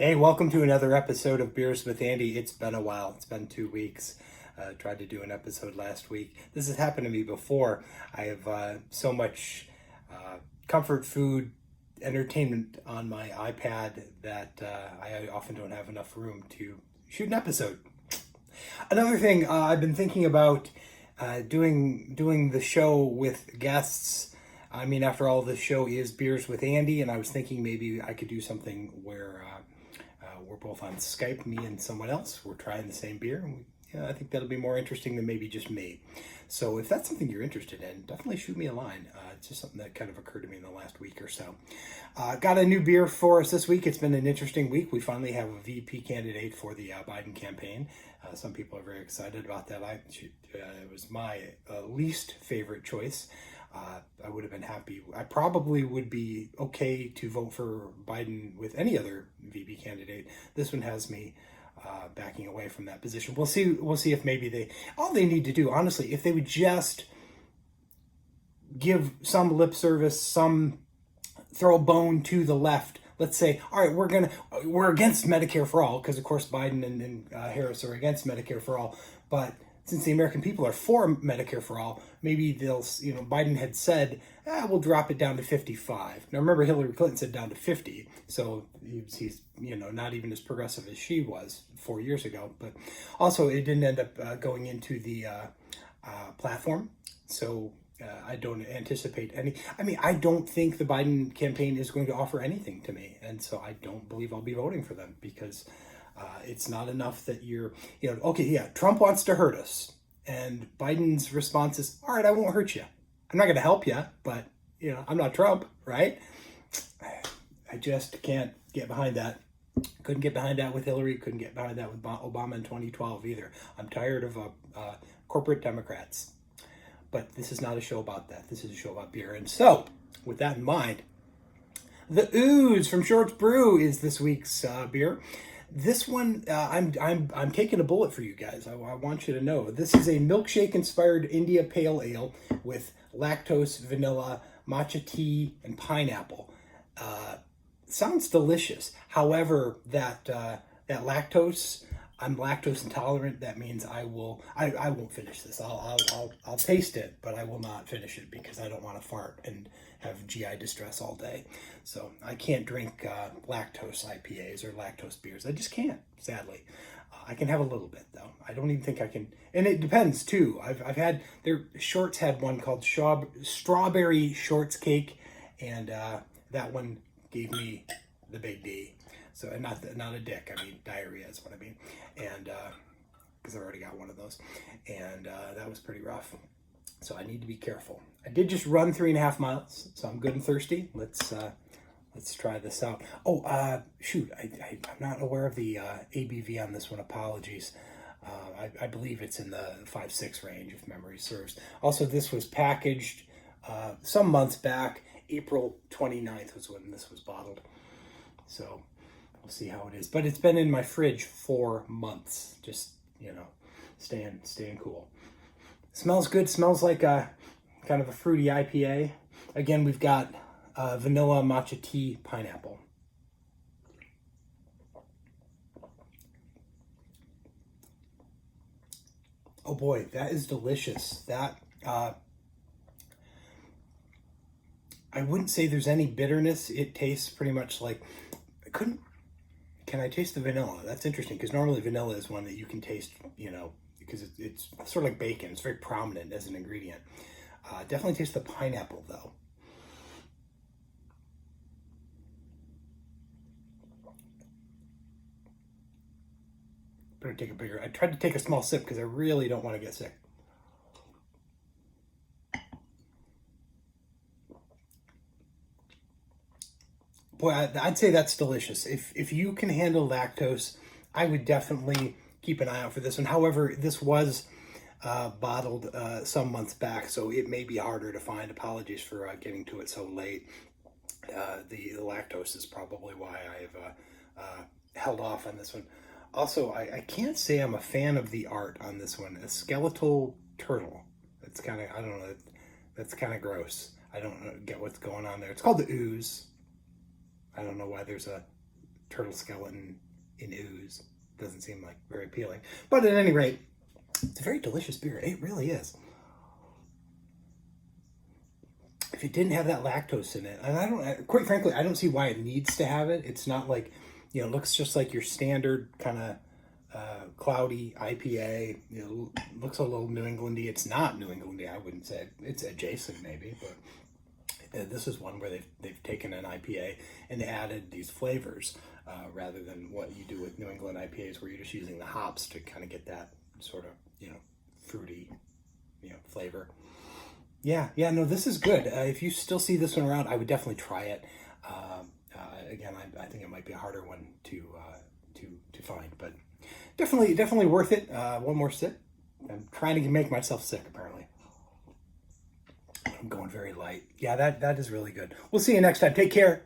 Hey, welcome to another episode of Beers with Andy. It's been a while. It's been 2 weeks. Tried to do an episode last week. This has happened to me before. I have so much comfort food entertainment on my iPad that I often don't have enough room to shoot an episode. Another thing I've been thinking about doing the show with guests. I mean, after all, the show is Beers with Andy, and I was thinking maybe I could do something where we're both on Skype, me and someone else. We're trying the same beer. And I think that'll be more interesting than maybe just me. So if that's something you're interested in, definitely shoot me a line. It's just something that kind of occurred to me in the last week or so. Got a new beer for us this week. It's been an interesting week. We finally have a VP candidate for the Biden campaign. Some people are very excited about that. It was my least favorite choice. I would have been happy. I probably would be okay to vote for Biden with any other VP candidate. This one has me backing away from that position. We'll see. We'll see if maybe all they need to do, honestly, if they would just give some lip service, throw a bone to the left. Let's say, all right, we're against Medicare for all, because of course Biden and Harris are against Medicare for all, but since the American people are for Medicare for all, maybe Biden had said, we'll drop it down to 55. Now remember, Hillary Clinton said down to 50, so he's not even as progressive as she was 4 years ago. But also, it didn't end up going into the platform, so I don't anticipate any. I mean, I don't think the Biden campaign is going to offer anything to me, and so I don't believe I'll be voting for them because it's not enough that okay, yeah, Trump wants to hurt us. And Biden's response is, all right, I won't hurt you. I'm not going to help you, but, I'm not Trump, right? I just can't get behind that. Couldn't get behind that with Hillary. Couldn't get behind that with Obama in 2012 either. I'm tired of corporate Democrats. But this is not a show about that. This is a show about beer. And so, with that in mind, the Ooze from Shorts Brew is this week's beer. This one, I'm taking a bullet for you guys. I want you to know this is a milkshake-inspired India Pale Ale with lactose, vanilla, matcha tea, and pineapple. Sounds delicious. However, that lactose, I'm lactose intolerant. That means I won't finish this. I'll taste it, but I will not finish it because I don't want to fart and have GI distress all day. So I can't drink lactose IPAs or lactose beers. I just can't, sadly. I can have a little bit though. I don't even think I can, and it depends too. I've had Shorts had one called strawberry shorts cake, and that one gave me the big D. So not a dick. I mean diarrhea is what I mean, and because I already got one of those, and that was pretty rough. So I need to be careful. I did just run 3.5 miles, so I'm good and thirsty. Let's try this out. Oh, shoot, I'm not aware of the ABV on this one. Apologies. I believe it's in the 5.6 range, if memory serves. Also, this was packaged some months back. April 29th was when this was bottled. So we'll see how it is. But it's been in my fridge for months. Just, staying cool. Smells good. Smells like a kind of a fruity IPA. Again, we've got vanilla, matcha tea, pineapple. Oh boy, that is delicious. That I wouldn't say there's any bitterness. It tastes pretty much like Can I taste the vanilla? That's interesting because normally vanilla is one that you can taste, because it's sort of like bacon. It's very prominent as an ingredient. Definitely taste the pineapple though. Better take a bigger. I tried to take a small sip because I really don't want to get sick. Boy, I'd say that's delicious. If you can handle lactose, I would definitely keep an eye out for this one. However, this was bottled some months back, so it may be harder to find. Apologies for getting to it so late. The lactose is probably why I've held off on this one. Also, I can't say I'm a fan of the art on this one. A skeletal turtle. It's kind of, I don't know, that's kind of gross. I don't get what's going on there. It's called the Ooze. I don't know why there's a turtle skeleton in Ooze. Doesn't seem like very appealing. But at any rate, it's a very delicious beer. It really is. If it didn't have that lactose in it, and I don't, quite frankly, I don't see why it needs to have it. It's not like, you know, it looks just like your standard kind of cloudy IPA. You know, looks a little New Englandy. It's not New Englandy. I wouldn't say it's adjacent maybe, but this is one where they've taken an IPA and added these flavors rather than what you do with New England IPAs, where you're just using the hops to kind of get that sort of, you know, fruity, you know, flavor. Yeah, no, this is good. If you still see this one around, I would definitely try it. Again, I think it might be a harder one to find, but definitely worth it. One more sip. I'm trying to make myself sick, apparently. I'm going very light. Yeah, that is really good. We'll see you next time. Take care.